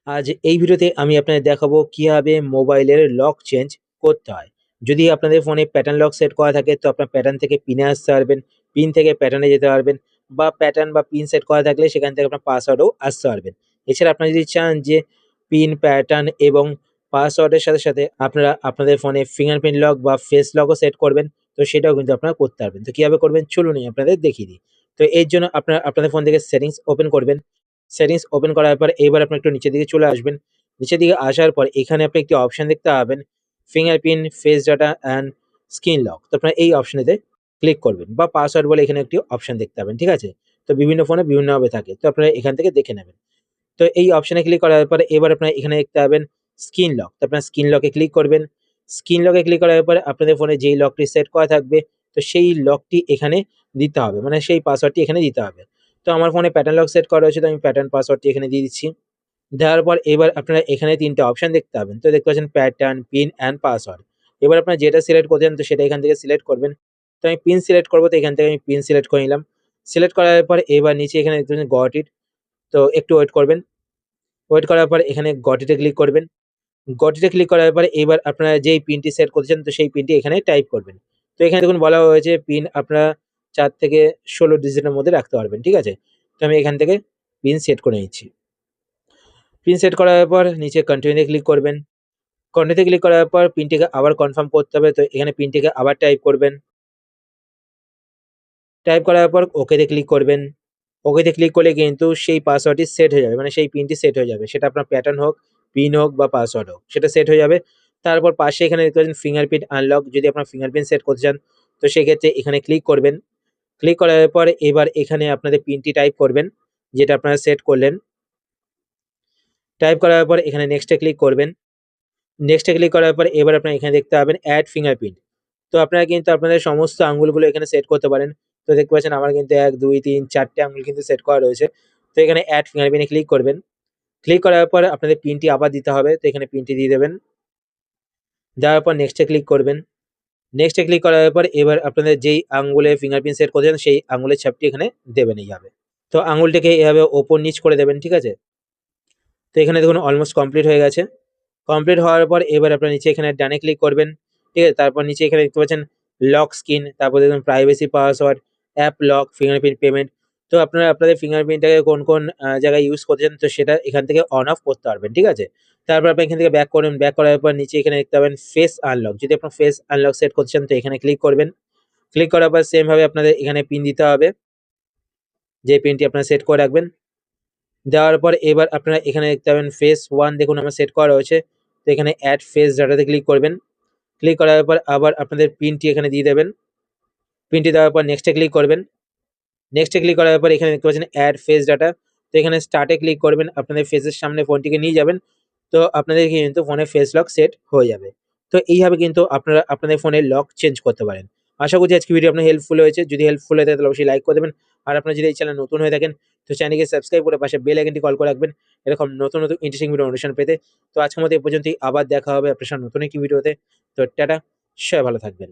আজ এই ভিডিওতে আমি আপনাদের দেখাবো কিভাবে মোবাইলের লক চেঞ্জ করতে হয়। যদি আপনাদের ফোনে প্যাটার্ন লক সেট করা থাকে তো আপনার প্যাটার্ন থেকে পিনে আসতে পারবেন, পিন থেকে প্যাটার্নে যেতে পারবেন বা প্যাটার্ন বা পিন সেট করা থাকলে সেখান থেকে আপনার পাসওয়ার্ডও আসতে পারবেন। এছাড়া আপনারা যদি চান যে পিন, প্যাটার্ন এবং পাসওয়ার্ডের সাথে সাথে আপনারা আপনাদের ফোনে ফিঙ্গারপ্রিন্ট লক বা ফেস লকও সেট করবেন, তো সেটাও কিন্তু আপনারা করতে পারবেন। তো কিভাবে করবেন চলুন আপনাদের দেখিয়ে দিই। তো এর জন্য আপনারা আপনাদের ফোন থেকে সেটিংস ওপেন করবেন। সেটিংস ওপেন করার পর এবার আপনি একটু নিচের দিকে চলে আসবেন। নিচের দিকে আসার পর এখানে আপনি একটি অপশন দেখতে পাবেন fingerprint, face data and screen lock. তো আপনারা এই অপশনেতে ক্লিক করবেন বা পাসওয়ার্ড বলে এখানে একটি অপশন দেখতে পাবেন, ঠিক আছে? তো বিভিন্ন ফোনে বিভিন্নভাবে থাকে। তো আপনারা এখান থেকে দেখে নেবেন। তো এই অপশনে ক্লিক করার পরে এবার আপনারা এখানে দেখতে পাবেন স্ক্রিন লক। তো আপনারা স্ক্রিন লকে ক্লিক করবেন। স্ক্রিন লকে ক্লিক করার পরে আপনাদের ফোনে যেই লকটি সেট করা থাকবে তো সেই লকটি এখানে দিতে হবে। মানে সেই পাসওয়ার্ডটি এখানে দিতে হবে। তো আমার ফোনে প্যাটার্ন লক সেট করা রয়েছে, তো আমি প্যাটার্ন পাসওয়ার্ডটি এখানে দিয়ে দিচ্ছি। দেওয়ার পর এবার আপনারা এখানে ৩ টে অপশন দেখতে পাবেন। তো দেখতে পাচ্ছেন প্যাটার্ন, পিন অ্যান্ড পাসওয়ার্ড। এবার আপনারা যেটা সিলেক্ট করছেন তো সেটা এখান থেকে সিলেক্ট করবেন। তো আমি পিন সিলেক্ট করব, তো এখান থেকে আমি পিন সিলেক্ট করে নিলাম। সিলেক্ট করার পর এবার নিচে এখানে দেখতে পাচ্ছেন গট ইট। তো একটু ওয়েট করবেন। ওয়েট করার পর এখানে গট ইট এ ক্লিক করবেন। গট ইট এ ক্লিক করার পরে এবার আপনারা যেই পিনটি সেট করছেন তো সেই পিনটি এখানে টাইপ করবেন। তো এখানে দেখুন বলা হয়েছে পিন আপনারা ৪ থেকে ১৬ ডিজিটের মধ্যে রাখতে পারবেন, ঠিক আছে? তো আমি এখান থেকে পিন সেট করে নিচ্ছি। পিন সেট করার পর নিচে কন্টিনিউ তে ক্লিক করবেন। কন্টিনিউ তে ক্লিক করার পর পিনটিকে আবার কনফার্ম করতে হবে। তো এখানে পিনটিকে আবার টাইপ করবেন। টাইপ করার পর ওকে তে ক্লিক করবেন। ওকে তে ক্লিক করলে কিন্তু সেই পাসওয়ার্ডটি সেট হয়ে যাবে। মানে সেই পিনটি সেট হয়ে যাবে। সেটা আপনার প্যাটার্ন হোক, পিন হোক বা পাসওয়ার্ড হোক, সেটা সেট হয়ে যাবে। তারপর পাশে এখানে দেখতে পাচ্ছেন ফিঙ্গারপ্রিন্ট আনলক। যদি আপনার ফিঙ্গারপ্রিন্ট সেট করতে চান তো সেক্ষেত্রে এখানে ক্লিক করবেন। ক্লিক করার পর এবার এখানে আপনাদের পিনটি টাইপ করবেন যেটা আপনারা সেট করলেন। টাইপ করার পর এখানে নেক্সট এ ক্লিক করবেন। নেক্সট এ ক্লিক করার পর এবার আপনারা এখানে দেখতে পাবেন এড ফিঙ্গারপ্রিন্ট। তো আপনারা কিন্তু আপনাদের সমস্ত আঙ্গুলগুলো এখানে সেট করতে পারেন। তো দেখতে পাচ্ছেন আমার কিন্তু ১, ২, ৩, ৪ টে আঙ্গুল কিন্তু সেট করা রয়েছে। তো এখানে এড ফিঙ্গারপ্রিন্ট এ ক্লিক করবেন। ক্লিক করার পর আপনাদের পিনটি আবার দিতে হবে। তো এখানে পিনটি দিয়ে দেবেন। দেওয়ার পর নেক্সট এ ক্লিক করবেন। নেক্সট এ ক্লিক করার পর এবার আপনাদের যেই আঙ্গুলে ফিঙ্গারপ্রিন্ট সেট করেছেন সেই আঙ্গুলের ছাপটি এখানে দেবেন এইভাবে। তো আঙ্গুলটিকে এভাবে ওপর নিচ করে দেবেন, ঠিক আছে? তো এখানে দেখুন অলমোস্ট কমপ্লিট হয়ে গেছে। কমপ্লিট হওয়ার পর এবার আপনারা নিচে এখানে ডানে ক্লিক করবেন। ঠিক আছে? তারপর নিচে এখানে দেখতে পাচ্ছেন লক স্ক্রিন, তারপর দেখুন privacy password, app lock, fingerprint payment. তো আপনারা আপনাদের ফিঙ্গারপ্রিন্টটাকে কোন জায়গায় ইউজ করছেন তো সেটা এখান থেকে অন অফ করতে পারবেন। ঠিক আছে? তারপর আপনি এখান থেকে ব্যাক করবেন। ব্যাক করার পর নিচে এখানে দেখতে পাবেন ফেস আনলক। যদি আপনার ফেস আনলক সেট করতে চান তো এখানে ক্লিক করবেন। ক্লিক করার পর সেম ভাবে আপনাদের এখানে পিন দিতে হবে। যে পিনটি আপনারা সেট করে রাখবেন। দেওয়ার পর এবার আপনারা এখানে দেখতে পাবেন ফেস 1 দেখুন আমার সেট করা রয়েছে। তো এখানে এড ফেস ডাটাতে ক্লিক করবেন। ক্লিক করার পর আবার আপনাদের পিনটি এখানে দিয়ে দেবেন। পিনটি দেওয়ার পর নেক্সট এ ক্লিক করবেন। নেক্সট এ ক্লিক করার পর এখানে দেখতে পাচ্ছেন এড ফেস ডাটা। তো এখানে স্টার্ট এ ক্লিক করবেন। আপনাদের ফেসের সামনে ফোনটিকে নিয়ে যাবেন। তো আপনাদের কিন্তু ফোনে ফেস লক সেট হয়ে যাবে। তো এইভাবে কিন্তু আপনারা আপনাদের ফোনের লক চেঞ্জ করতে পারেন। আশা করছি আজকের ভিডিও আপনার হেল্পফুল হয়েছে। যদি হেল্পফুল হয়ে থাকে তাহলে অবশ্যই লাইক করে দেবেন। আর আপনারা যদি এই চ্যানেলে নতুন হয়ে থাকেন তো চ্যানেলকে সাবস্ক্রাইব করে পাশে বেল আইকনটি কল করে রাখবেন। এরকম নতুন ইন্টারেস্টিং ভিডিও নোটিফিকেশন পেতে। তো আজকের মতো এই পর্যন্তই। আবার দেখা হবে আপনার সাথে নতুন একটি ভিডিওতে। তো টাটা, সবাই ভালো থাকবেন।